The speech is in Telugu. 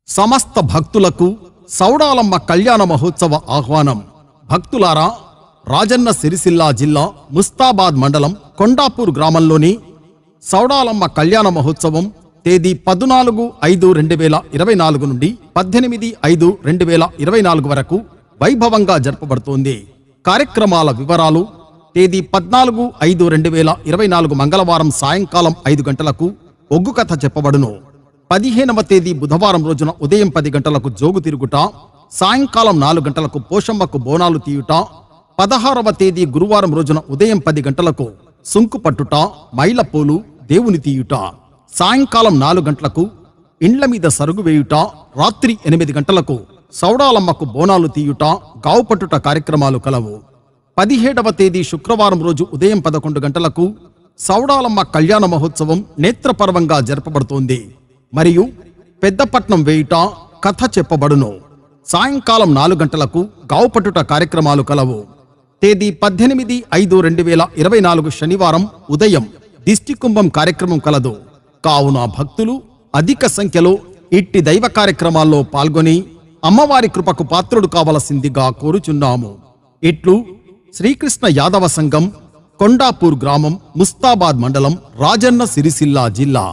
సమస్త భక్తులకు సౌడాలమ్మ కళ్యాణ మహోత్సవ ఆహ్వానం. భక్తులారా, రాజన్న సిరిసిల్ల జిల్లా ముస్తాబాద్ మండలం కొండాపూర్ గ్రామంలోని సౌడాలమ్మ కళ్యాణ మహోత్సవం తేదీ 14/5/2024 నుండి 18/5/2024 వరకు వైభవంగా జరపబడుతోంది. కార్యక్రమాల వివరాలు: తేదీ 14/5/2024 మంగళవారం సాయంకాలం 5 గంటలకు ఒగ్గు కథ చెప్పబడును. 15వ తేదీ బుధవారం రోజున ఉదయం 10 గంటలకు జోగు తిరుగుట, సాయంకాలం 4 గంటలకు పోషమ్మకు బోనాలు తీయుట, 16వ తేదీ గురువారం రోజున ఉదయం 10 గంటలకు సుంకు పట్టుట, మైలపోలు, దేవుని తీయుట, సాయంకాలం 4 గంటలకు ఇండ్ల మీద సరుగు వేయుట, రాత్రి 8 గంటలకు సౌడాలమ్మకు బోనాలు తీయుట, గావు పట్టుట కార్యక్రమాలు కలవు. 17వ తేదీ శుక్రవారం రోజు ఉదయం 11 గంటలకు సౌడాలమ్మ కళ్యాణ మహోత్సవం నేత్రపర్వంగా జరపబడుతోంది మరియు పెద్దపట్నం వేయుట, కథ చెప్పబడును. సాయంకాలం 4 గంటలకు గావు పట్టుట కార్యక్రమాలు కలవు. తేదీ 18/5/2024 శనివారం ఉదయం దిష్టి కుంభం కార్యక్రమం కలదు. కావున భక్తులు అధిక సంఖ్యలో ఇట్టి దైవ కార్యక్రమాల్లో పాల్గొని అమ్మవారి కృపకు పాత్రుడు కావలసిందిగా కోరుచున్నాము. ఇట్లు శ్రీకృష్ణ యాదవ సంఘం, కొండాపూర్ గ్రామం, ముస్తాబాద్ మండలం, రాజన్న సిరిసిల్ల జిల్లా.